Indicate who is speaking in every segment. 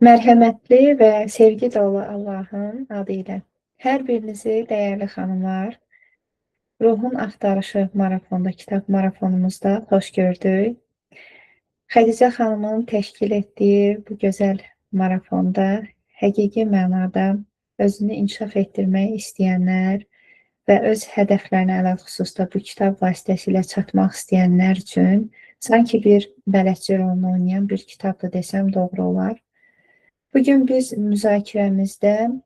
Speaker 1: Mərhəmətli və sevgi dolu Allahın adı ilə. Hər birinizi dəyərli xanımlar, Ruhun Axtarışı marafonda, kitab marafonumuzda xoş gördük. Xədicə xanımın təşkil etdiyi bu gözəl marafonda həqiqi mənada özünü inkişaf etdirmək istəyənlər və öz hədəflərinə ələlxüsusda bu kitab vasitəsilə çatmaq istəyənlər üçün sanki bir bələdçi rolunu oynayan bir kitabdır desəm doğru olar. Bugün biz müzakirəmizdə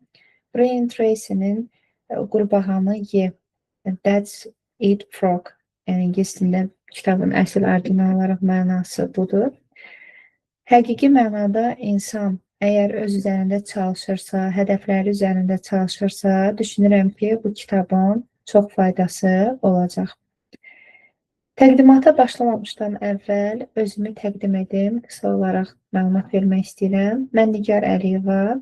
Speaker 1: Brian Tracy'nin Qurbağanı Ye, That's It Frog, yəni ingilis dilində kitabın əsl orijinal olaraq mənası budur. Həqiqi mənada insan əgər öz üzərində çalışırsa, hədəfləri üzərində çalışırsa, düşünürəm ki, bu kitabın çox faydası olacaq. Təqdimata başlamamışdan əvvəl özümü təqdim edim, qısa olaraq məlumat vermək istəyirəm. Mən Nigar Əliyeva,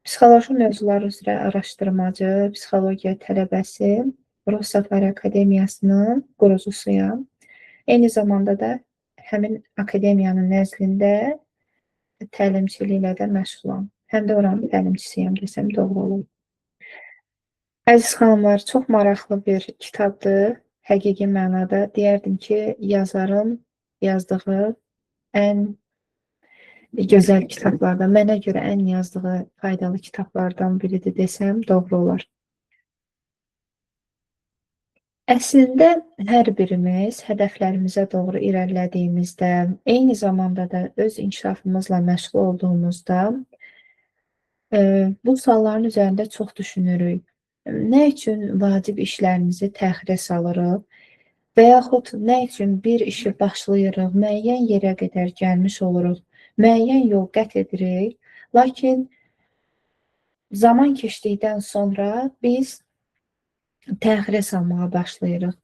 Speaker 1: psixoloji mövzular üzrə araşdırmacı, psixologiya tələbəsi, Rus Safari Akademiyasının qurucusuyam. Eyni zamanda da həmin akademiyanın nəzdində təlimçiliklə də məşğulam. Həm də oranın təlimçisiyəm desəm doğru olur. Əziz xanımlar, çox maraqlı bir kitabdır. Həqiqi mənada deyərdim ki, yazarın yazdığı ən gözəl kitablardan, mənə görə ən yazdığı faydalı kitablardan biridir desəm doğru olar. Əslində hər birimiz hədəflərimizə doğru irəlilədiyimizdə, eyni zamanda da öz inkişafımızla məşğul olduğumuzda bu sualların üzərində çox düşünürük. Nə üçün vacib işlərimizi təxirə salırıq və yaxud nə üçün bir işi başlayırıq, müəyyən yerə qədər gəlmiş oluruq, müəyyən yol qət edirik, lakin zaman keçdikdən sonra biz təxirə salmağa başlayırıq.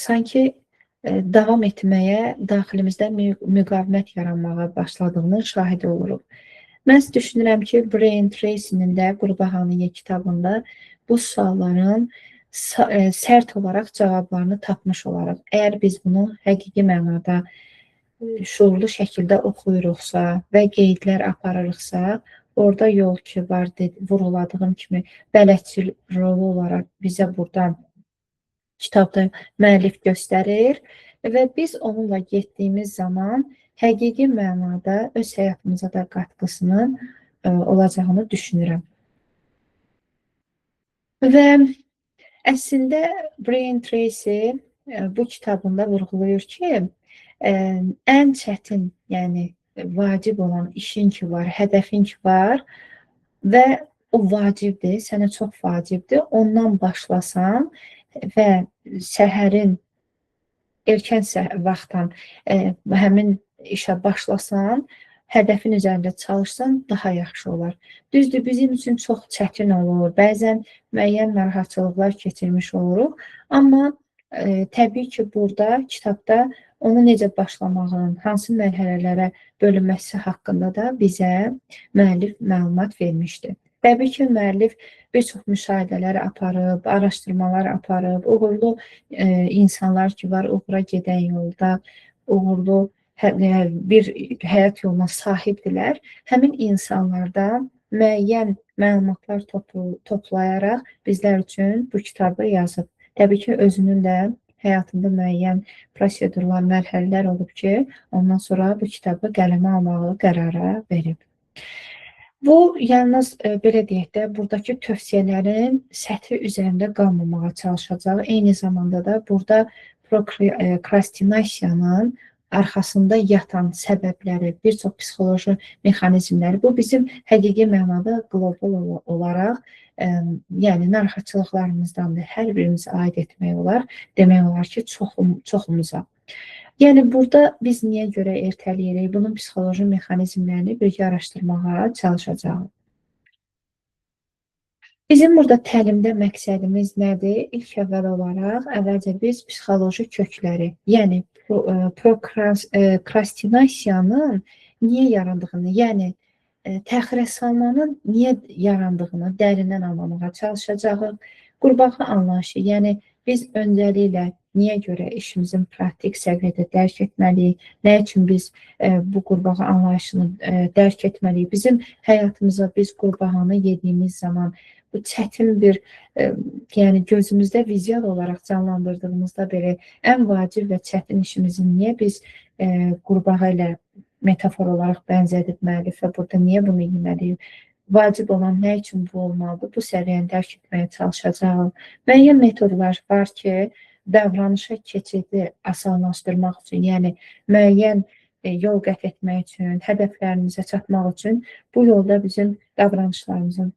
Speaker 1: Sanki davam etməyə daxilimizdə müqavimət yaranmağa başladığının şahidi oluruq. Mən düşünürəm ki, Brian Tracy'nin də Qurbağanı Ye kitabında bu sualların sərt olaraq cavablarını tapmış olaraq. Əgər biz bunu həqiqi mənada şuurlu şəkildə oxuyuruqsa və qeydlər aparırıqsa, orada yol ki var, vuruladığım kimi bələdçi rolu olaraq bizə buradan kitabda müəllif göstərir və biz onunla getdiyimiz zaman həqiqi mənada öz həyatımıza da qatqısının olacağını düşünürəm. Və əslində Brian Tracy bu kitabında vurğulayır ki, ən çətin, yəni vacib olan işin ki var, hədəfin ki var və o vacibdir, sənə çox vacibdir, ondan başlasan və səhərin erkən vaxtdan həmin işə başlasan, hədəfin üzərində çalışsan daha yaxşı olar. Düzdür, bizim üçün çox çətin olur, bəzən müəyyən narahatçılıqlar keçirmiş oluruq, amma təbii ki, burada kitabda onu necə başlamağın, hansı mərhələlərə bölünməsi haqqında da bizə müəllif məlumat vermişdir. Təbii ki, müəllif bir çox müşahidələr aparıb, araşdırmalar aparıb, uğurlu insanlar ki var, uğura gedən yolda, uğurlu bir həyat yoluna sahibdirlər. Həmin insanlardan müəyyən məlumatlar toplayaraq bizlər üçün bu kitabı yazıb. Təbii ki, özünün də həyatında müəyyən prosedurlar, mərhələlər olub ki, ondan sonra bu kitabı qələmə almağı qərara verib. Bu, yalnız belə deyək də, buradakı tövsiyələrin səthi üzərində qalmamağa çalışacağı, eyni zamanda da burada prokrastinasiyanın arxasında yatan səbəbləri, bir çox psixoloji mexanizmləri, bu bizim həqiqi mənada qlobal olaraq, yəni narahatçılıqlarımızdandır, hər birimizə aid etmək olar, demək olar ki, çoxumuza. Yəni, burada biz niyə görə ertələyirik, bunun psixoloji mexanizmlərini birgə araşdırmağa çalışacağıq. Bizim burada təlimdə məqsədimiz nədir? İlk əvvəl olaraq, əvvəlcə biz psixoloji kökləri, yəni prokrastinasiyanın niyə yarandığını, yəni təxirə salmanın niyə yarandığını dərindən anlamağa çalışacağıq. Qurbağa anlayışı, yəni Biz öncəliklə niyə görə işimizin praktik səviyyədə dərk etməliyik, nə üçün biz bu qurbağa anlayışını dərk etməliyik. Bizim həyatımıza biz qurbağanı yediyimiz zaman bu çətin bir, yəni gözümüzdə vizual olaraq canlandırdığımızda belə ən vacib və çətin işimizi niyə biz qurbağa ilə metafor olaraq bənzədilməliyik və burada niyə bunu yeməliyik? Vacib olan nə üçün bu olmalıdır? Bu səviyyəni dərk etməyə çalışacağım. Müəyyən metodlar var ki, davranışa keçidi asanlaşdırmaq üçün, yəni müəyyən yol qət etmək üçün, hədəflərimizə çatmaq üçün bu yolda bizim davranışlarımızın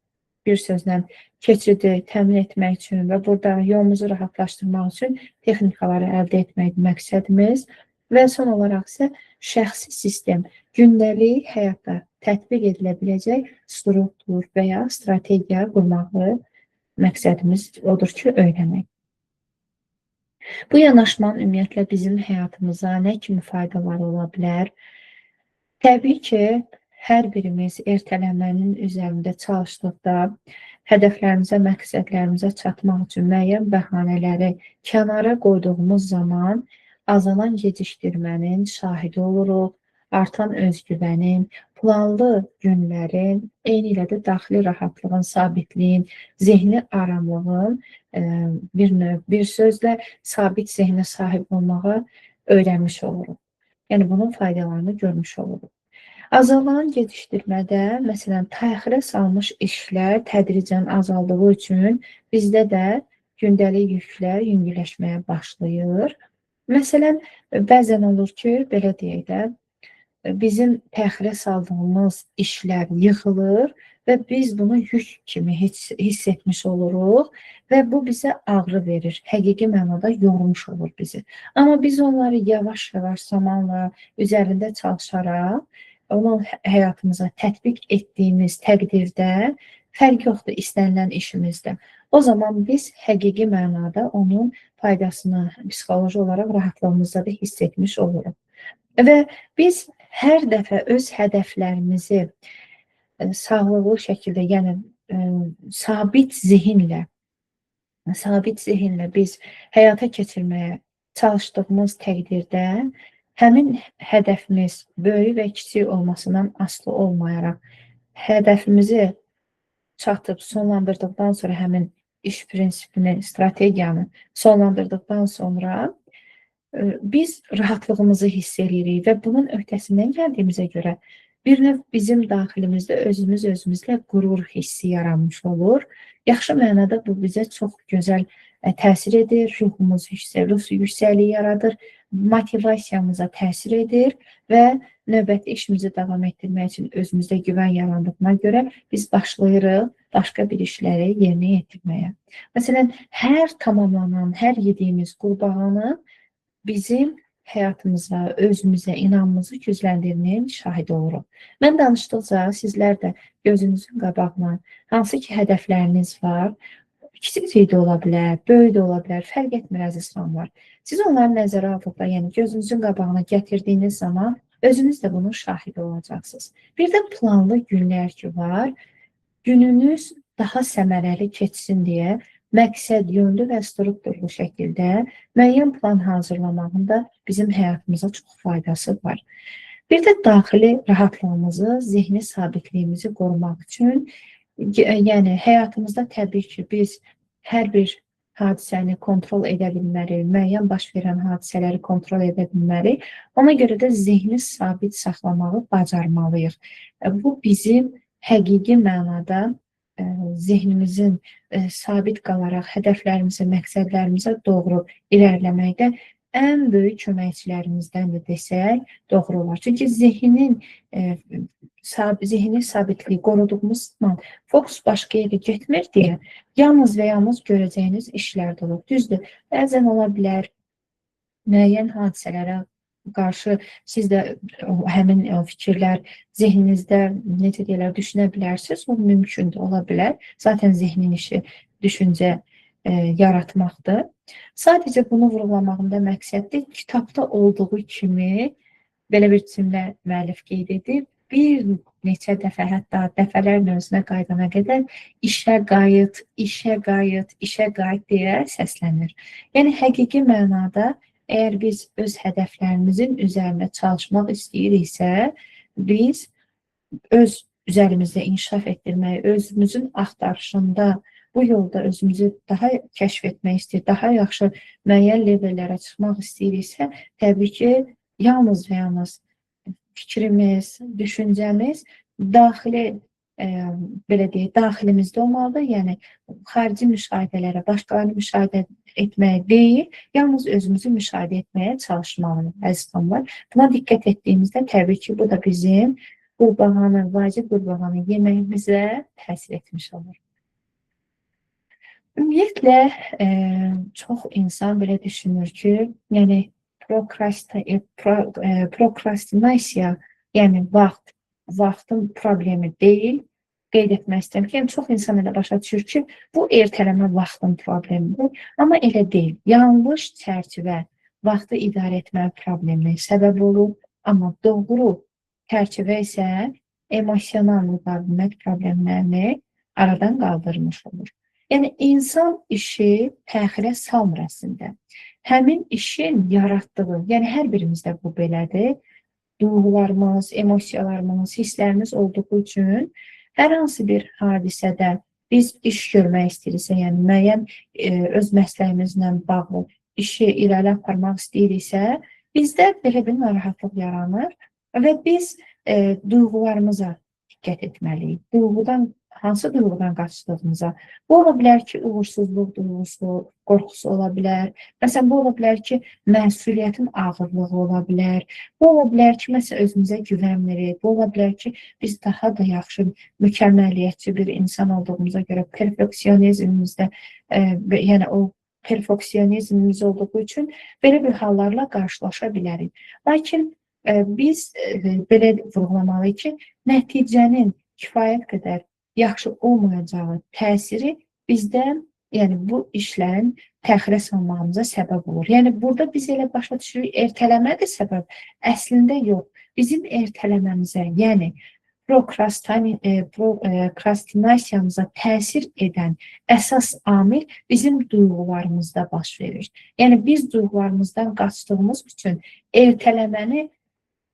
Speaker 1: bir sözlə keçidi təmin etmək üçün və burada yolumuzu rahatlaşdırmaq üçün texnikaları əldə etmək məqsədimiz və son olaraq isə şəxsi sistem, gündəlik həyatda tətbiq edilə biləcək struktur və ya strategiya qurmağı məqsədimiz odur ki, öyrənək. Bu yanaşmanın ümumiyyətlə bizim həyatımıza nə kimi faydaları ola bilər? Təbii ki, hər birimiz ertələmənin üzərində çalışdıqda, hədəflərimizə, məqsədlərimizə çatmaq üçün müəyyən bəhanələri kənara qoyduğumuz zaman azalan gecikdirmənin şahidi oluruq, artan özgüvənin, planlı günlərin, eyni ilə də daxili rahatlığın, sabitliyin, zehni aramlığın bir sözlə sabit zehnə sahib olmağa öyrənmiş oluruq. Yəni, bunun faydalarını görmüş oluruq. Azalan gecikdirmədə, məsələn, təxirə salmış işlər tədricən azaldığı üçün bizdə də gündəlik yüklər yüngülləşməyə başlayır. Məsələn, bəzən olur ki, belə deyək də, bizim təxirə saldığımız işlər yığılır və biz bunu yük kimi hiss etmiş oluruq və bu bizə ağrı verir, həqiqi mənada yormuş olur bizi. Amma biz onları yavaş-yavaş zamanla üzərində çalışaraq, onu həyatımıza tətbiq etdiyimiz təqdirdə fərq yoxdur istənilən işimizdə. O zaman biz həqiqi mənada onun faydasını psixoloji olaraq rahatlığımızda da hiss etmiş oluruq. Və biz hər dəfə öz hədəflərimizi sağlıqlı şəkildə, yəni sabit zehinlə biz həyata keçirməyə çalışdığımız təqdirdə həmin hədəfimiz böyük və kiçik olmasından asılı olmayaraq hədəfimizi çatıb sonlandırdıqdan sonra həmin iş prinsipini, strategiyanı sonlandırdıqdan sonra biz rahatlığımızı hiss edirik və bunun öhdəsindən gəldiyimizə görə bir növ bizim daxilimizdə özümüzlə qürur hissi yaranmış olur. Yaxşı mənada bu bizə çox gözəl təsir edir, ruh yüksəkliyi yaradır, motivasiyamıza təsir edir və növbəti işimizi davam etdirmək üçün özümüzdə güvən yarandığına görə biz başlayırıq başqa bir işləri yerinə yetirməyə. Məsələn, hər tamamlanan, hər yediyimiz qurbağanın bizim həyatımıza, özümüzə inamımızı gücləndirməyə şahid oluruq. Mən danışdıqca sizlər də gözünüzün qabağına hansı ki hədəfləriniz var, kiçik də ola bilər, böyük də ola bilər, fərq etmir əziz fanlar. Siz onları nəzərə aldıqda, yəni gözünüzün qabağına gətirdiyiniz zaman özünüz də bunun şahidi olacaqsınız. Bir də planlı günlər ki var, gününüz daha səmərəli keçsin deyə məqsəd yönlü və strukturlu şəkildə müəyyən plan hazırlamağın da bizim həyatımıza çox faydası var. Bir də daxili rahatlığımızı, zehni sabitliyimizi qorumaq üçün, yəni həyatımızda təbii ki, biz hər bir hadisəni kontrol edə bilmərik, müəyyən baş verən hadisələri kontrol edə bilmərik. Ona görə də zehni sabit saxlamağı bacarmalıyıq. Bu bizim həqiqi mənada zehnimizin sabit qalaraq hədəflərimizə, məqsədlərimizə doğru irəliləməkdə ən böyük köməkçilərimizdən də desək doğru olar. Çünki zehni sabitliyi qoruduğumuz zaman fokus başqa yerə getmir deyə yalnız və yalnız görəcəyiniz işlər də olur. Düzdür, bəzən ola bilər müəyyən hadisələrə qarşı siz də həmin fikirlər zehninizdə necə deyirlər, düşünə bilərsiniz, o mümkündür, ola bilər. Zaten zehnin işi düşüncə yaratmaqdır. Sadəcə bunu vurğulamağımda məqsəddir, kitabda olduğu kimi belə bir cümlə müəllif qeyd edib, bir neçə dəfə, hətta dəfələrlə özünə qayıdana qədər işə qayıt, işə qayıt, işə qayıt deyə səslənir. Yəni həqiqi mənada əgər biz öz hədəflərimizin üzərində çalışmaq istəyiriksə, biz öz üzərimizdə inkişaf etdirməyi, özümüzün axtarışında bu yolda özümüzü daha kəşf etmək istəyir, daha yaxşı müəyyən levellərə çıxmaq istəyiriksə, təbii ki, yalnız və yalnız fikrimiz, düşüncəmiz daxili, belə deyək, daxilimizdə olmalıdır. Yəni, xarici müşahidələrə, başqalarını müşahidə etməyə deyil, yalnız özümüzü müşahidə etməyə çalışmalıyıq, əziz xanımlar. Buna diqqət etdiyimizdə təbii ki, bu da bizim qurbağanı, vacib qurbağanı yeməyimizə təsir etmiş olur. Ümumiyyətlə, çox insan belə düşünür ki, yəni, prokrastinasiya, yəni vaxtın problemi deyil, qeyd etmək istəyirəm ki, yəni çox insan elə başa düşür ki, bu ertələmə vaxtın problemidir, amma elə deyil. Yanlış çərçivə vaxtı idarə etmə probleminə səbəb olur, amma doğru çərçivə isə emosional müqavimət problemlərini aradan qaldırmış olur. Yəni, insan işi təxirə salmır əslində. Həmin işin yaratdığı, yəni hər birimizdə bu belədir, duyğularımız, emosiyalarımız, hisslərimiz olduğu üçün hər hansı bir hadisədə biz iş görmək istəyiriksə, yəni müəyyən öz məsləyimizlə bağlı işi irəli aparmaq istəyiriksə, bizdə belə bir narahatlıq yaranır və biz duyğularımıza diqqət etməliyik. Hansı duyğudan qaçdığımıza. Bu ola bilər ki, uğursuzluq duyğusu, qorxusu ola bilər. Məsələn, bu ola bilər ki, məsuliyyətin ağırlığı ola bilər. Bu ola bilər ki, məsələn, özümüzə güvənmirik. Bu ola bilər ki, biz daha da yaxşı, mükəmməliyyətçi bir insan olduğumuza görə perfeksionizmimizdə, yəni o perfeksionizmimiz olduğu üçün belə bir hallarla qarşılaşa bilərik. Lakin biz belə vurğulamalıyıq ki, nəticənin kifayət qədər yaxşı olmayacağı təsiri bizdən, yəni bu işlərin təxirə salmağımıza səbəb olur. Yəni, burada biz elə başa düşürük, ertələmədir səbəb. Əslində yox. Bizim ertələməmizə, yəni prokrastinasiyamıza təsir edən əsas amil bizim duyğularımızda baş verir. Yəni, biz duyğularımızdan qaçdığımız üçün ertələməni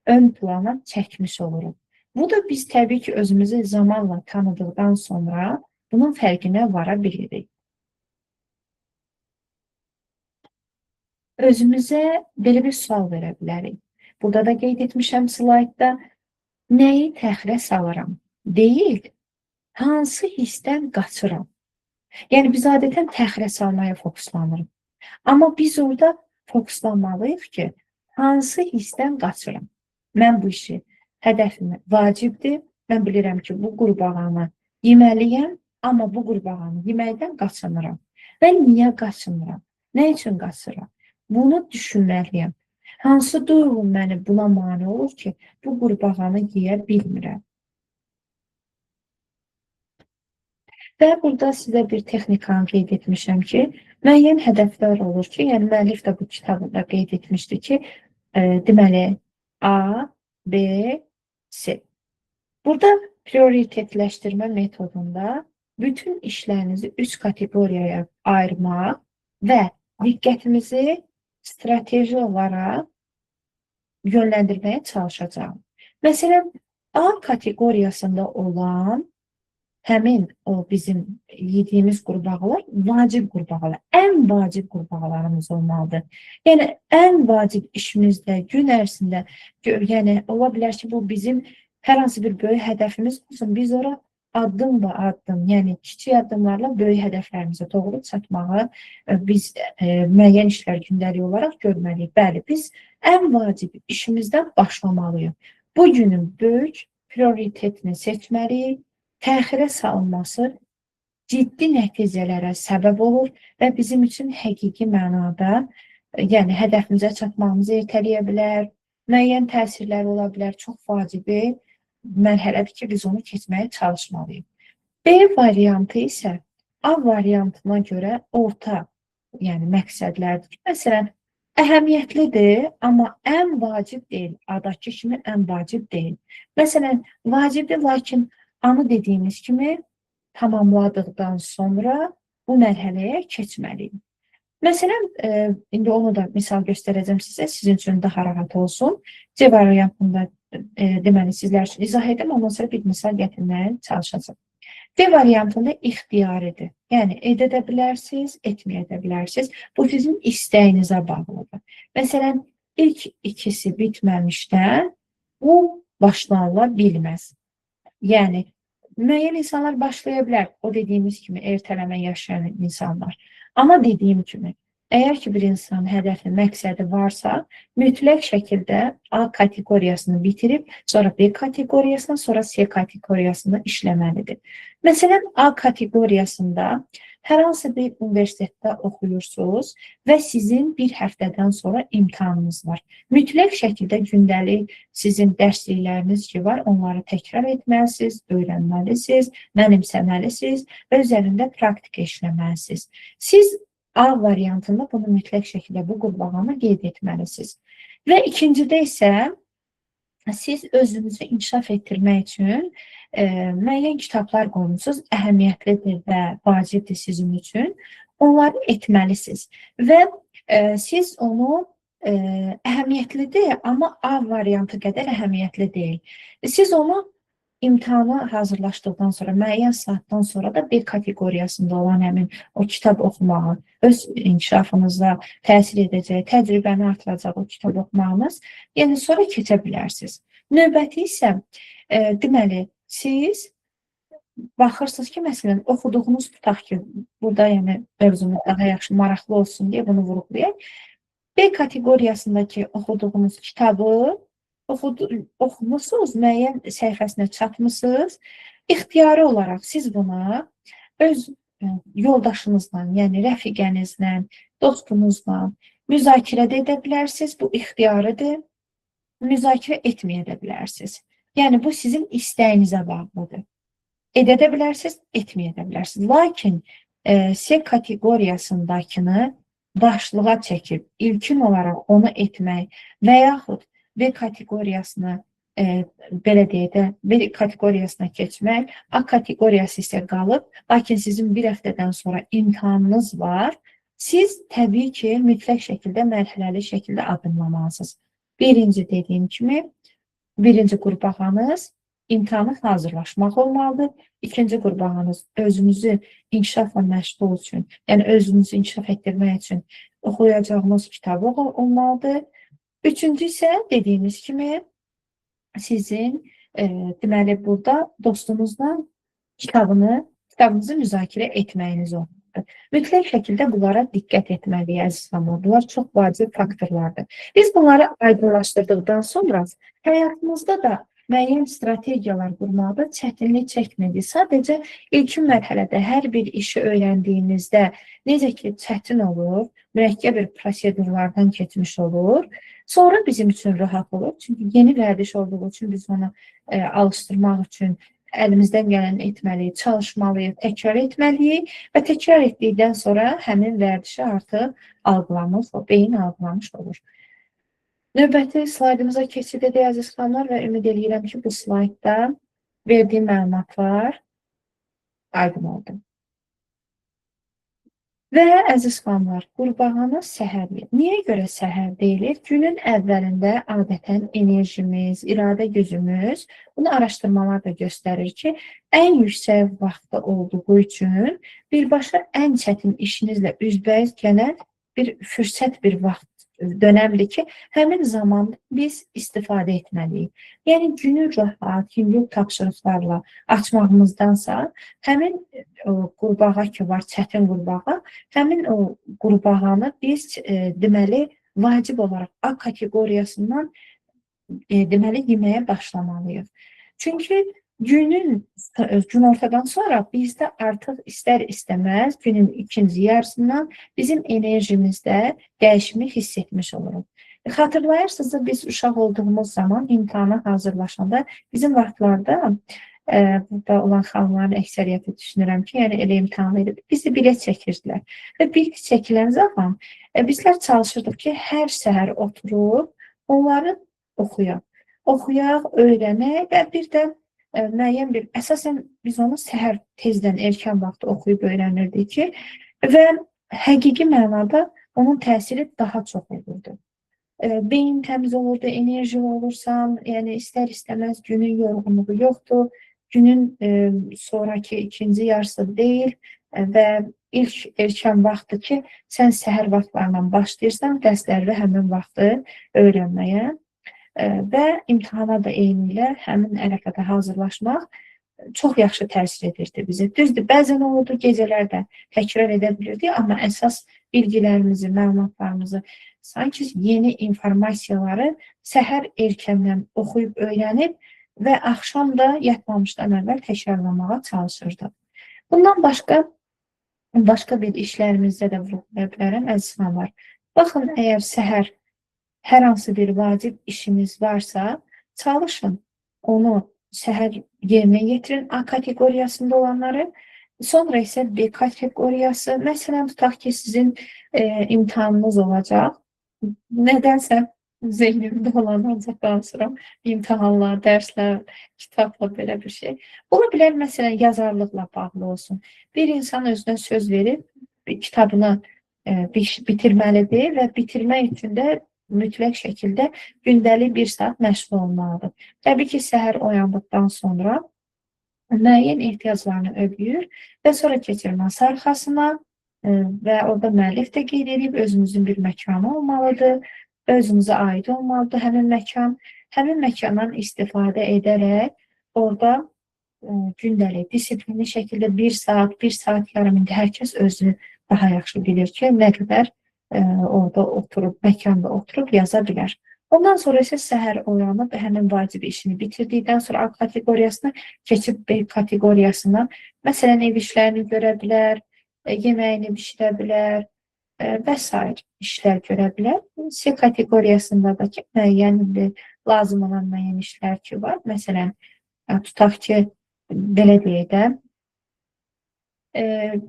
Speaker 1: ön plana çəkmiş oluruq. Bu da biz təbii ki, özümüzü zamanla tanıdıqdan sonra bunun fərqinə vara bilirik. Özümüzə belə bir sual verə bilərik. Burada da qeyd etmişəm slaytda, nəyi təxirə salıram? Deyil, hansı hissdən qaçıram? Yəni, biz adətən təxirə salmaya fokuslanırıq. Amma biz orada fokuslanmalıyıq ki, hansı hissdən qaçıram? Mən bu işi, hədəfimi vacibdir. Mən bilirəm ki, bu qurbağanı yeməliyəm, amma bu qurbağanı yeməkdən qaçınıram. Və niyə qaçınıram? Nə üçün qaçıram? Bunu düşünməliyəm. Hansı duyğu məni buna mane olur ki, bu qurbağanı yeyə bilmirəm? Və burada sizə bir texnikanı qeyd etmişəm ki, müəyyən hədəflər olur ki, yəni müəllif də bu kitabında qeyd etmişdi ki, deməli, A, B, C. Burada prioritetləşdirmə metodunda bütün işlərinizi 3 kateqoriyaya ayırmaq və diqqətimizi strateji olaraq yönləndirməyə çalışacağım. Məsələn, A kateqoriyasında olan həmin o bizim yediyimiz qurbağalar vacib qurbağalar, ən vacib qurbağalarımız olmalıdır. Yəni, ən vacib işimizdə, gün ərzində, yəni, ola bilər ki, bu bizim hər hansı bir böyük hədəfimiz olsun, biz ora addım və addım, yəni kiçik addımlarla böyük hədəflərimizə doğru çatmağı biz müəyyən işlər gündəlik olaraq görməliyik. Bəli, biz ən vacib işimizdən başlamalıyıq. Bu günün böyük prioritetini seçməliyik. Təxirə salınması ciddi nəticələrə səbəb olur və bizim üçün həqiqi mənada, yəni hədəfimizə çatmağımızı ertələyə bilər, müəyyən təsirləri ola bilər, çox vacibi mərhələdir ki, biz onu keçməyə çalışmalıyıq. B variantı isə A variantına görə orta, yəni məqsədlərdir. Məsələn, Əhəmiyyətlidir, amma ən vacib deyil. Adakı kimi ən vacib deyil. Məsələn, vacibdir, lakin anı dediyimiz kimi tamamladıqdan sonra bu mərhələyə keçməliyik. Məsələn, indi onu da misal göstərəcəm sizə, sizin üçün daha rahat olsun. C variantında deməli, sizlər üçün izah edim, ondan sonra bir misal gətirməyə çalışacağım. D variantında ixtiyaridir. Yəni, edə bilərsiniz, etməyə də bilərsiniz. Bu, sizin istəyinizə bağlıdır. Məsələn, ilk ikisi bitməmişdən bu başlanıla bilməz. Yəni, müəyyən insanlar başlaya bilər, o dediyimiz kimi ertələmə yaşayan insanlar. Amma dediyim kimi, əgər ki, bir insanın hədəfi, məqsədi varsa, mütləq şəkildə A kateqoriyasını bitirib, sonra B kateqoriyasına, sonra C kateqoriyasında işləməlidir. Məsələn, A kateqoriyasında hər hansı bir universitetdə oxuyursunuz və sizin bir həftədən sonra imtahanınız var. Mütləq şəkildə gündəlik sizin dərslikləriniz ki var, onları təkrar etməlisiniz, öyrənməlisiniz, mənimsəməlisiniz və üzərində praktika işləməlisiniz. Siz A variantında bunu mütləq şəkildə bu qurbağanı qeyd etməlisiniz. Və ikincidə isə siz özünüzü inkişaf etdirmək üçün müəyyən kitablar qoymusunuz, əhəmiyyətlidir və vacibdir sizin üçün. Onları etməlisiniz və siz onu əhəmiyyətlidir, amma A variantı qədər əhəmiyyətli deyil. Siz onu imtahana hazırlaşdıqdan sonra, müəyyən saatdan sonra da B kateqoriyasında olan həmin o kitab oxumağı, öz inkişafınıza təsir edəcək, təcrübəni artıracaq o kitab oxumağınız, yəni sonra keçə bilərsiniz. Növbəti isə, deməli, siz baxırsınız ki, məsələn, oxuduğunuz tutaq ki, burada yəni mövzumuz daha yaxşı, maraqlı olsun deyə bunu vurğulayaq. B kateqoriyasındakı oxuduğunuz kitabı oxumusunuz, müəyyən səhifəsinə çatmışsınız. İxtiyari olaraq siz buna öz yoldaşınızla, yəni rəfiqənizlə, dostunuzla müzakirə edə bilərsiniz. Bu ixtiyaridir. Müzakirə etməyə də bilərsiniz. Yəni, bu sizin istəyinizə bağlıdır. Edə də bilərsiniz, etməyə də bilərsiniz. Lakin C kateqoriyasındakını başlığa çəkib, ilkin olaraq onu etmək və yaxud B kateqoriyasına belə deyək də, B kateqoriyasına keçmək, A kateqoriyası isə qalıb, lakin sizin bir həftədən sonra imtahanınız var. Siz təbii ki, mütləq şəkildə, mərhələli şəkildə addımlamalısınız. Birinci dediyim kimi, birinci qurbağanız imtahana hazırlaşmaq olmalıdır. İkinci qurbağanız özünüzü inkişafla məşğul üçün, yəni özünüzü inkişaf etdirmək üçün oxuyacağınız kitabı olmalıdır. Üçüncü isə dediyimiz kimi sizin deməli burada dostunuzla kitabınızı müzakirə etməyiniz olmalıdır. Mütləq şəkildə bunlara diqqət etməliyik, əziz xanımlar. Bunlar çox vacib faktorlardır. Biz bunları aydınlaşdırdıqdan sonra həyatımızda da müəyyən strategiyalar qurmaqda çətinlik çəkmədik. Sadəcə ilkin mərhələdə hər bir işi öyrəndiyinizdə necə ki çətin olur, mürəkkəb bir prosedurlardan keçmiş olur. Sonra bizim üçün rahat olur. Çünki yeni vərdiş olduğu üçün biz onu alışdırmaq üçün əlimizdən gələni etməliyik, çalışmalıyıq, təkrar etməliyik və təkrar etdikdən sonra həmin vərdişi artıq algılamış, beyin algılamış olur. Növbəti slaydımıza keçid edək, əziz xanımlar, və ümid edirəm ki, bu slaydda verdiyim məlumatlar aydın oldu. Və əziz xanımlar, qurbağanı səhər yeyir. Niyə görə səhər deyilir? Günün əvvəlində adətən enerjimiz, iradə gücümüz, bunu araşdırmalar da göstərir ki, ən yüksək vaxtda olduğu üçün birbaşa ən çətin işinizlə üzbəyiz gələn bir fürsət, bir vaxt dönəmdir ki, həmin zaman biz istifadə etməliyik. Yəni, günü rahat, günlük tapşırıqlarla açmağımızdansa, həmin qurbağa ki var, çətin qurbağa, həmin o qurbağanı biz deməli, vacib olaraq A kateqoriyasından deməli, yeməyə başlamalıyıq. Çünki günortadan sonra bizdə artıq istər-istəməz günün ikinci yarısından bizim enerjimizdə dəyişimi hiss etmiş oluruq. Xatırlayırsınızda biz uşaq olduğumuz zaman imtahana hazırlaşanda bizim vaxtlarda Burada olan xanımların əksəriyyəti düşünürəm ki, yəni elə imtahan edib. Bizi bilet çəkirdilər. Və bilet çəkilən zaman bizlər çalışırdıq ki, hər səhər oturub onları oxuyaq. Oxuyaq, öyrənək və bir də müəyyən bir, əsasən biz onu səhər tezdən, erkən vaxt oxuyub öyrənirdik ki, və həqiqi mənada onun təsiri daha çox olurdu. Beyin təmiz olurdu, enerjili olursan, yəni istər-istəməz günün yorğunluğu yoxdur, günün sonraki ikinci yarısı deyil və ilk erkən vaxtdır ki, sən səhər vaxtlarından başlayırsan dərsləri həmin vaxtı öyrənməyə və imtahana da eyni ilə həmin ərəfədə hazırlaşmaq çox yaxşı təsir edirdi bizə. Düzdür, bəzən olurdu, gecələrdə təkrar edə bilirdik, amma əsas bilgilərimizi, məlumatlarımızı, sanki yeni informasiyaları səhər erkəndən oxuyub öyrənib və axşam da yatmamışdan əvvəl təkrarlamağa çalışırdıq. Bundan başqa bir işlərimizdə də vurğulaya bilərəm, əziz xanımlar. Baxın, əgər səhər hər hansı bir vacib işiniz varsa, çalışın onu səhər yerinə yetirin A kateqoriyasında olanları, sonra isə B kateqoriyası, məsələn, tutaq ki, sizin imtahanınız olacaq. Nədənsə zehnimdə olan ancaq danışıram, imtahanlar, dərslər, kitabla belə bir şey. Ola bilər, məsələn, yazarlıqla bağlı olsun. Bir insan özünə söz verib, kitabını bitirməlidir və bitirmək üçün də mütləq şəkildə gündəlik 1 saat məşğul olmalıdır. Təbii ki, səhər oyandıqdan sonra müəyyən ehtiyaclarını ödəyir və sonra keçir masa arxasına və orada müəllif də qeyd edib, özünüzün bir məkanı olmalıdır, özünüzə aid olmalıdır həmin məkan. Həmin məkandan istifadə edərək orada gündəlik, disiplinli şəkildə 1 saat, 1 saat yarım, indi hər kəs özü daha yaxşı bilir ki, nə qədər orada oturub, məkanda oturub yaza bilər. Ondan sonra isə səhər oyanıb həmin vacib işini bitirdikdən sonra A kateqoriyasına keçib B kateqoriyasına, məsələn, ev işlərini görə bilər, yeməyini bişirə bilər və s. işlər görə bilər. C kateqoriyasında da ki, müəyyən lazım olan müəyyən işlər ki var. Məsələn, tutaq ki, belə deyək də,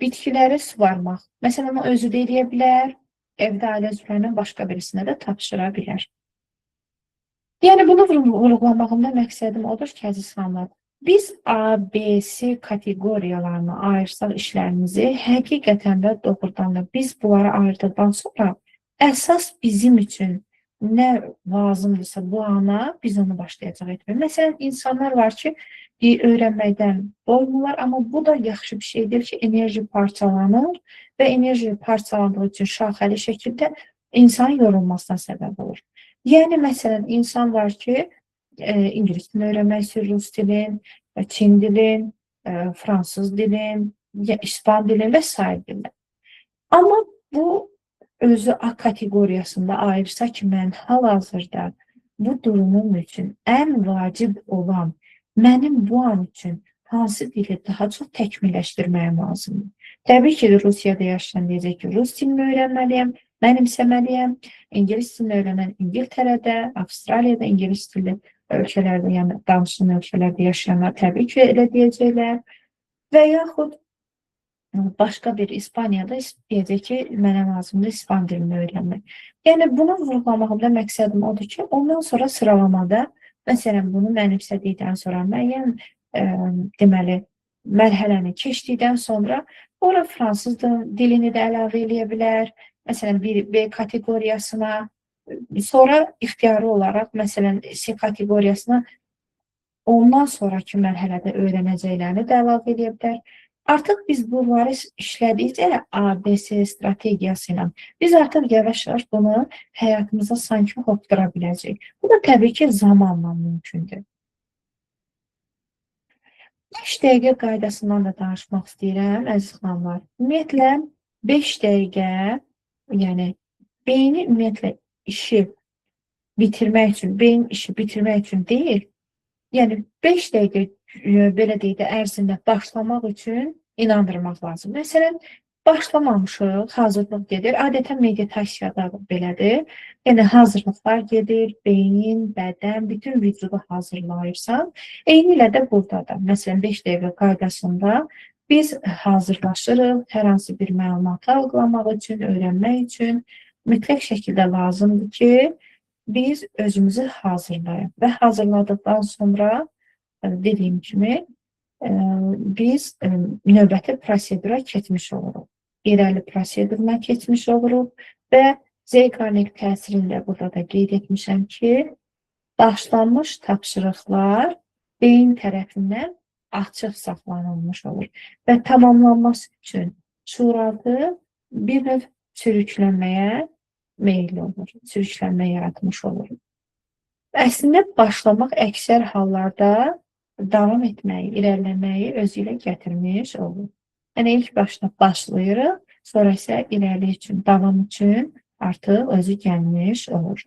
Speaker 1: bitkiləri suvarmaq. Məsələn, onu özü də edə bilər, evdə ailə üzvlərindən başqa birisinə də tapşıra bilər. Yəni, bunu vurğulamağımda məqsədim odur ki, əziz xanımlar, biz A, B, C kateqoriyalarına ayırsaq işlərimizi, həqiqətən də doğrudan da biz bunları ayırdıqdan sonra əsas bizim üçün nə lazımdırsa bu ana biz onu başlayacaq etmək. Məsələn, insanlar var ki, öyrənməkdən doymurlar, amma bu da yaxşı bir şeydir ki, enerji parçalanır və enerji parçalandığı üçün şaxəli şəkildə insan yorulmasına səbəb olur. Yəni, məsələn, insan var ki, İngilis dilini öyrənmək istəyir, Rus dilin, Çin dilin, Fransız dilin, İspan dilin və s. dilin. Amma bu özü A kateqoriyasında ayırsa ki, mən hal-hazırda bu durumum üçün ən vacib olan mənim bu an üçün hansı dili daha çox təkmilləşdirməyim lazımdır. Təbii ki, Rusiyada yaşayan deyəcək ki, Rus dilini öyrənməliyəm, mənimsəməliyəm, İngilis dilini öyrənən İngiltərədə, Avstraliyada, İngilis dilli ölkələrdə, yəni danışılan ölkələrdə yaşayanlar təbii ki, elə deyəcəklər və yaxud başqa bir İspaniyada deyəcək ki, mənə lazımdır İspan dilini öyrənmək. Yəni, bunu vurğulamağımda məqsədim odur ki, ondan sonra sıralamada, məsələn, bunu mənimsədikdən sonra müəyyən deməli, mərhələni keçdikdən sonra ora fransız dilini də əlavə edə bilər, məsələn, B kateqoriyasına, sonra ixtiyari olaraq, məsələn, C kateqoriyasına ondan sonraki mərhələdə öyrənəcəklərini də əlavə edə bilər. Artıq biz bunları işlədikcə ABC strategiyası ilə biz artıq yavaş-yavaş bunu həyatımıza sanki hopdura biləcək. Bu da təbii ki, zamanla mümkündür. 5 dəqiqə qaydasından da danışmaq istəyirəm, əziz xanımlar. Ümumiyyətlə, 5 dəqiqə, yəni beyni ümumiyyətlə işi bitirmək üçün, beyin işi bitirmək üçün deyil, yəni 5 dəqiqə belə deyək də ərzində başlamaq üçün inandırmaq lazım. Məsələn, başlamamışıq, hazırlıq gedir. Adətən meditasiyada belədir. Yəni hazırlıqlar gedir, beyin, bədən, bütün vücudu hazırlayırsan. Eynilə də burada da. Məsələn, 5 dəqiqə qaydasında biz hazırlaşırıq hər hansı bir məlumatı algılamaq üçün, öyrənmək üçün. Mütləq şəkildə lazımdır ki, biz özümüzü hazırlayaq və hazırladıqdan sonra dediyim kimi biz növbəti prosedura keçmiş oluruq. İrəli proseduruna keçmiş oluruq və Zeigarnik təsirində burada da qeyd etmişəm ki, başlanmış tapşırıqlar beyin tərəfindən açıq saxlanılmış olur və tamamlanması üçün şuuraltı bir növ sürüklənməyə meyilli olur, sürüklənmə yaratmış olur. Əslində başlamaq əksər hallarda davam etməyi, irəliləməyi özü ilə gətirmiş olur. Yəni ilk başda başlayırıq, sonra isə irəli üçün, davam üçün artıq özü gəlmiş olur.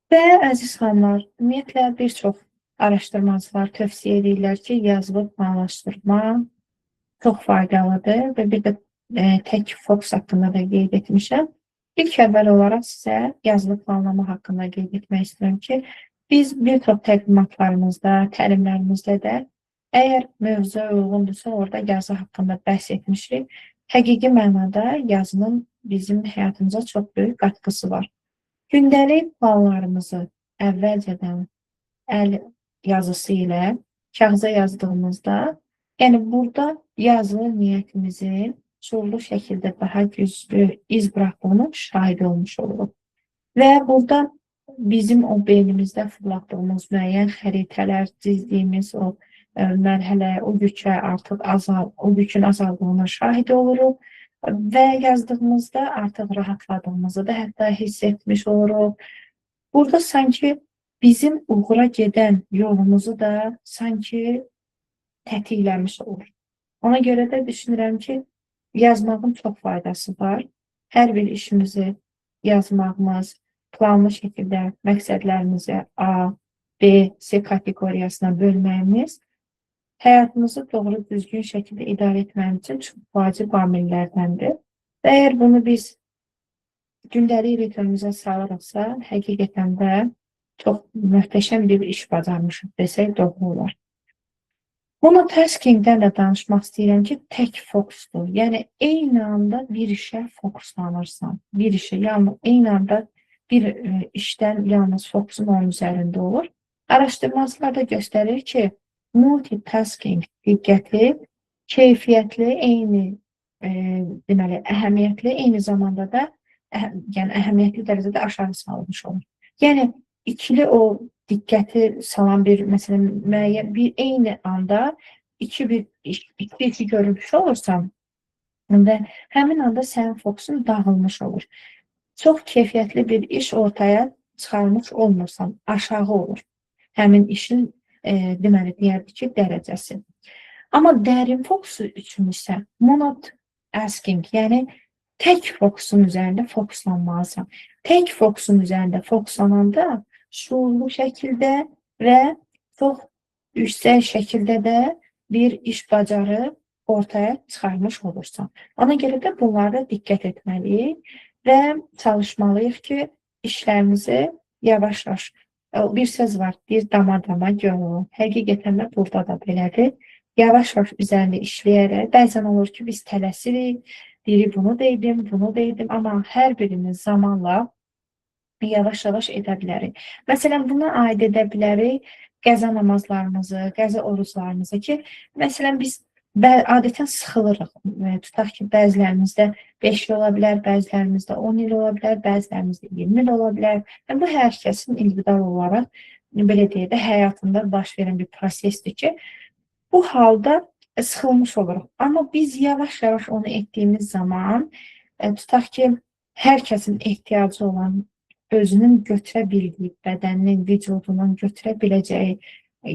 Speaker 1: Və əziz xanımlar, ümumiyyətlə bir çox araşdırmacılar tövsiyə edirlər ki, yazılı planlaşdırma çox faydalıdır və bir də tək fokus haqqında da qeyd etmişəm. İlk əvvəl olaraq sizə yazılı planlama haqqında qeyd etmək istəyirəm ki, biz bir çox təqdimatlarımızda, təlimlərimizdə də əgər mövzuya uyğundursa, orada yazı haqqında bəhs etmişik. Həqiqi mənada yazının bizim həyatımıza çox böyük qatqısı var. Gündəlik planlarımızı əvvəlcədən əl yazısı ilə kağıza yazdığımızda, yəni burada yazılı niyyətimizin şuurlu şəkildə daha güclü iz buraxdığının şahid olmuş oluruq. Və burada bizim o beynimizdə fırlatdığımız müəyyən xəritələr, çizdiyimiz o mərhələ, o yükə artıq o yükün azaldığına şahid oluruq və yazdığımızda artıq rahatladığımızı da hətta hiss etmiş oluruq. Burada sanki bizim uğura gedən yolumuzu da sanki tətikləmiş olur. Ona görə də düşünürəm ki, yazmağın çox faydası var. Hər bir işimizi yazmağımız, planlı şəkildə məqsədlərimizi A, B, C kateqoriyasına bölməyimiz həyatımızı doğru düzgün şəkildə idarə etməyimiz üçün çox vacib amillərdəndir. Və əgər bunu biz gündəlik ritmimizə salırıqsa, həqiqətən də çox möhtəşəm bir iş bacarmışıq desək doğru olar. Monotaskingdən də danışmaq istəyirəm ki, tək fokusdur. Yəni, eyni anda bir işə fokuslanırsan. Bir işə, eyni anda bir işdən yalnız fokusun onun üzərində olur. Araşdırmacılar da göstərir ki, multitasking diqqəti keyfiyyətli, eyni deməli, əhəmiyyətli, eyni zamanda da yəni əhəmiyyətli dərəcədə aşağı salınmış olur. Yəni, ikili o diqqəti salan bir, məsələn, müəyyən bir eyni anda iki işi görmüş olursan və həmin anda sənin fokusun dağılmış olur. Çox keyfiyyətli bir iş ortaya çıxarmış olmursan, aşağı olur. Həmin işin, deməli, deyərdik ki, dərəcəsi. Amma dərin fokusu üçün isə monotasking, yəni tək fokusun üzərində fokuslanmalısan. Tək fokusun üzərində fokuslananda şuurlu şəkildə və çox yüksək şəkildə də bir iş bacarıb ortaya çıxarmış olursan. Ona görə də bunlara diqqət etməliyik və çalışmalıyıq ki, işlərimizi yavaş-yavaş, bir söz var, bir dama-dama yol. Həqiqətən də burada da belədir. Yavaş-yavaş üzərində işləyərək, bəzən olur ki, biz tələsirik, biri bunu deydim, amma hər birimiz zamanla yavaş-yavaş edə bilərik. Məsələn, buna aid edə bilərik qəza namazlarımızı, qəza oruclarımızı ki, məsələn, biz adətən sıxılırıq. Tutaq ki, bəzilərimizdə 5 il ola bilər, bəzilərimizdə 10 il ola bilər, bəzilərimizdə 20 il ola bilər. Bu, hər kəsin individual olaraq, belə deyək də, həyatında baş verən bir prosesdir ki, bu halda sıxılmış oluruq. Amma biz yavaş-yavaş onu etdiyimiz zaman, tutaq ki, hər kəsin ehtiyacı olan, özünün götürə bildiyi, bədəninin, vücudunun götürə biləcəyi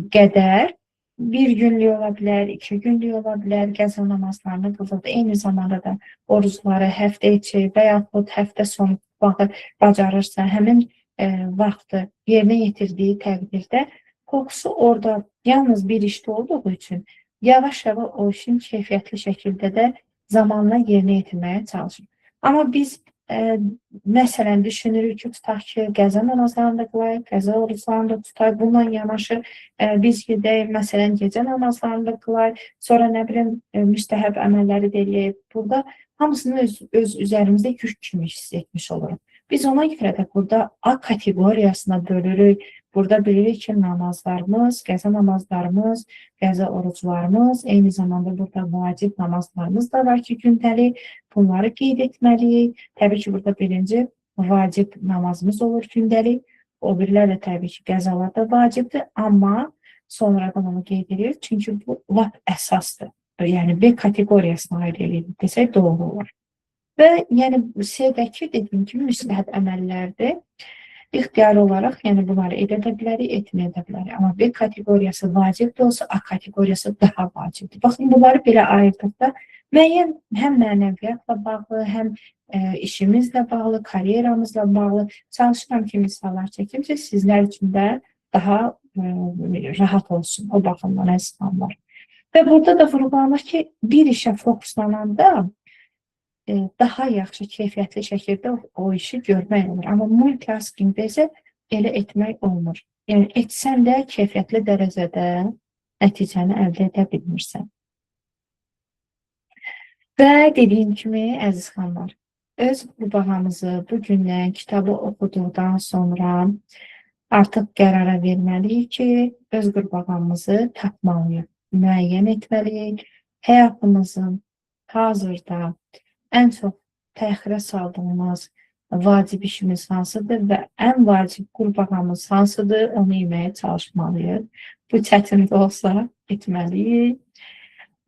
Speaker 1: qədər bir günlük ola bilər, 2 günlük ola bilər, qəza namazlarını qılırdı. Eyni zamanda da orucları həftə içi və yaxud həftə sonu bacarırsa, həmin vaxtı yerinə yetirdiyi təqdirdə fokusu orada yalnız bir işdə olduğu üçün yavaş-yavaş o işin keyfiyyətli şəkildə də zamanla yerinə yetirməyə çalışır. Amma biz məsələn düşünürük ki, tutaq ki, qəza namazlarını da qılayıq, qəza oruclarını da tutaq, bununla yanaşı biz gedək, məsələn, gecə namazlarını da qılayıq, sonra nə bilim müstəhəb əməlləri də eləyək. Burada hamısını öz üzərimizdə yük kimi hiss etmiş oluruq. Biz ona görə də burada A kateqoriyasına bölürük. Burada bilirik ki, namazlarımız, qəza namazlarımız, qəza oruclarımız, eyni zamanda burada vacib namazlarımız da var ki, gündəlik. Bunları qeyd etməliyik. Təbii ki, burada birinci vacib namazımız olur gündəlik. O birilərlə təbii ki, qəzalar da vacibdir, amma sonradan onu qeyd edirik. Çünki bu lap əsasdır. Yəni B kateqoriyasına aid edirik desək doğru olur. Və yəni C-dəki dediyim kimi müstəhəb əməllərdir. İxtiyari olaraq, yəni bunları edə də bilərik, etməyə də bilərik. Amma B kateqoriyası vacib də olsa, A kateqoriyası daha vacibdir. Baxın, bunları belə ayırdıqda müəyyən həm mənəviyyatla bağlı, həm işimizlə bağlı, karyeramızla bağlı çalışıram ki, misallar çəkim ki, sizlər üçün də daha rahat olsun o baxımdan əzizlanlar. Və burada da vurğulanır ki, bir işə fokuslananda daha yaxşı, keyfiyyətli şəkildə o işi görmək olur. Amma multitaskingdə isə elə etmək olmur. Yəni, etsən də keyfiyyətli dərəcədə nəticəni əldə edə bilmirsən. Və dediyim kimi, əziz xanlar, öz qurbağamızı bugündən kitabı oxuduqdan sonra artıq qərara verməliyik ki, öz qurbağamızı tapmalıyıq, müəyyən etməliyik. Həyatımızın hazırda ən çox təxirə saldığımız vacib işimiz hansıdır və ən vacib qurbağamız hansıdır, onu yeməyə çalışmalıyıq. Bu çətin də olsa etməliyik.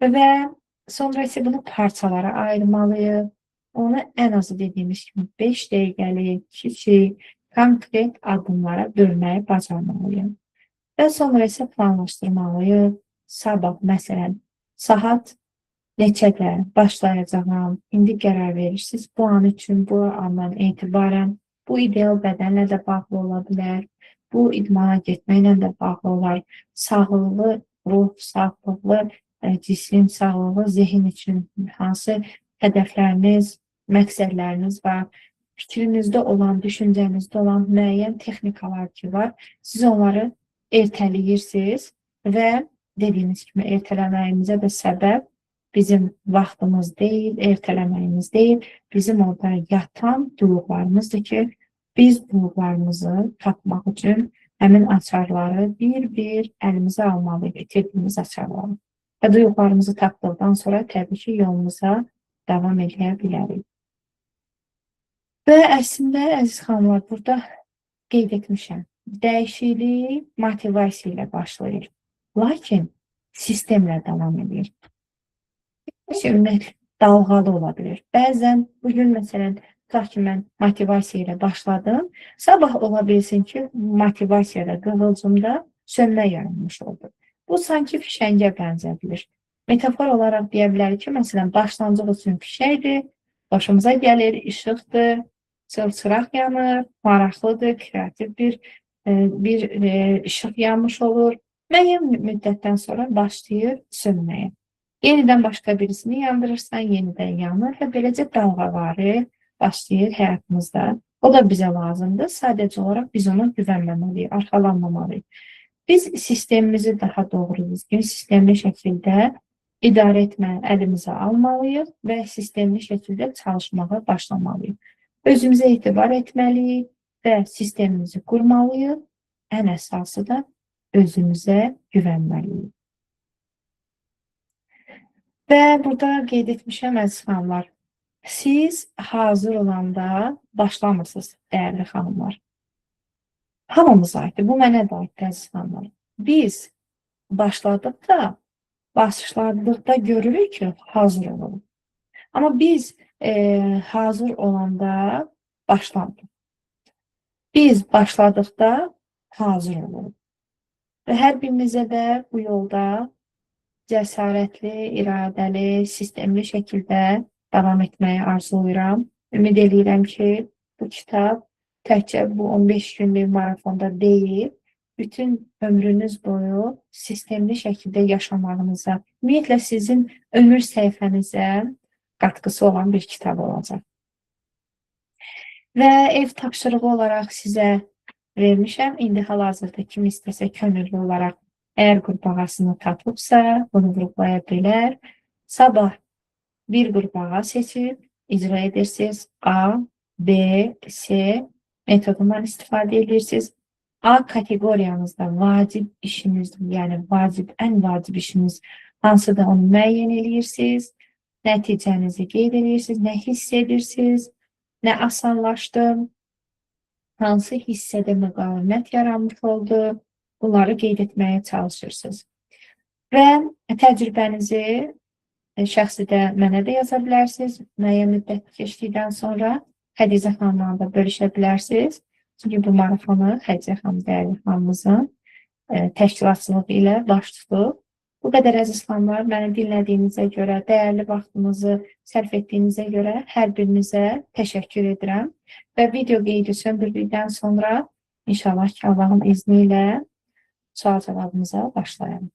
Speaker 1: Və sonra isə bunu parçalara ayırmalıyıq. Onu ən azı dediyimiz kimi 5 dəqiqəlik, kiçik, konkret addımlara bölməyi bacarmalıyıq. Və sonra isə planlaşdırmalıyıq. Sabah, məsələn, saat neçədə başlayacağam, indi qərar verirsiniz. Bu an üçün, bu andan etibarən bu ideal bədənlə də bağlı ola bilər, bu idmana getməklə də bağlı olar. Sağlıqlı ruh, sağlıqlı cisim, sağlıqlı zehin üçün hansı hədəfləriniz, məqsədləriniz var, fikrinizdə olan, düşüncənizdə olan müəyyən texnikalar ki var, siz onları ertələyirsiniz və dediyimiz kimi ertələməyimizə də səbəb bizim vaxtımız deyil, ertələməyimiz deyil, bizim orada yatan duyğularımızdır ki, biz duyğularımızı tapmaq üçün həmin açarları bir-bir əlimizə almalıyıq, itirdiyimiz açarları. Və duyğularımızı tapdıqdan sonra təbii ki, yolumuza davam edə bilərik. Və əslində, əziz xanımlar, burada qeyd etmişəm, dəyişiklik motivasiya ilə başlayır, lakin sistemlə davam edir. Ümumiyyətlə, dalğalı ola bilir. Bəzən, bugün məsələn, tutaq ki, mən motivasiya ilə başladım, sabah ola bilsin ki, motivasiyada, qığılcımda sönmə yaranmış oldu. Bu, sanki fişəngə bənzədilir. Metafor olaraq deyə bilərik ki, məsələn, başlanğıc üçün fişəkdir, başımıza gəlir, işıqdır, çılçıraq yanır, maraqlıdır, kreativ bir işıq yanmış olur. Müəyyən müddətdən sonra başlayır sönməyə. Yenidən başqa birisini yandırırsan, yenidən yanır və beləcə dalğavari başlayır həyatımızda. O da bizə lazımdır. Sadəcə olaraq biz ona güvənməməliyik, arxalanmamalıyıq. Biz sistemimizi daha doğru düzgün, sistemli şəkildə idarə etməyə əlimizə almalıyıq və sistemli şəkildə çalışmağa başlamalıyıq. Özümüzə etibar etməliyik və sistemimizi qurmalıyıq. Ən əsası da özümüzə güvənməliyik. Və burada qeyd etmişəm, əziz xanımlar, siz hazır olanda başlamırsınız, dəyərli xanımlar. Hamımıza aiddir, bu mənə də aiddir, əziz xanımlar. Biz başladıqda görürük ki, hazır olalım. Amma biz hazır olanda başlamadıq. Biz başladıqda hazır olalım. Və hər birinizə də bu yolda cəsarətli, iradəli, sistemli şəkildə davam etməyi arzulayıram. Ümid edirəm ki, bu kitab təkcə bu 15 günlük marafonda deyil, bütün ömrünüz boyu sistemli şəkildə yaşamağınıza, ümumiyyətlə sizin ömür səhifənizə qatqısı olan bir kitab olacaq. Və ev tapşırığı olaraq sizə vermişəm. İndi hal-hazırda kim istəsə könüllü olaraq əgər qurbağasını tapıbsa, bunu vurğulaya bilər. Sabah bir qurbağa seçib icra edirsiniz. A, B, C metodundan istifadə edirsiniz. A kateqoriyanızda vacib işiniz, yəni ən vacib işiniz hansıdır onu müəyyən edirsiniz. Nəticənizi qeyd edirsiniz, nə hiss edirsiniz, nə asanlaşdı, hansı hissədə müqavimət yaranmış oldu, bunları qeyd etməyə çalışırsınız. Və təcrübənizi şəxsidə mənə də yaza bilərsiniz. Müəyyən müddət keçdikdən sonra Xədicə xanımla da bölüşə bilərsiniz. Çünki bu marafonu Xədicə xanım dəyərli xanımımızın təşkilatçılığı ilə baş tutub. Bu qədər əziz xanımlar, məni dinlədiyinizə görə, dəyərli vaxtınızı sərf etdiyinizə görə hər birinizə təşəkkür edirəm. Və video qeydi söndürdükdən sonra inşallah ki, Allahın izni ilə sual cavabımıza başlayalım.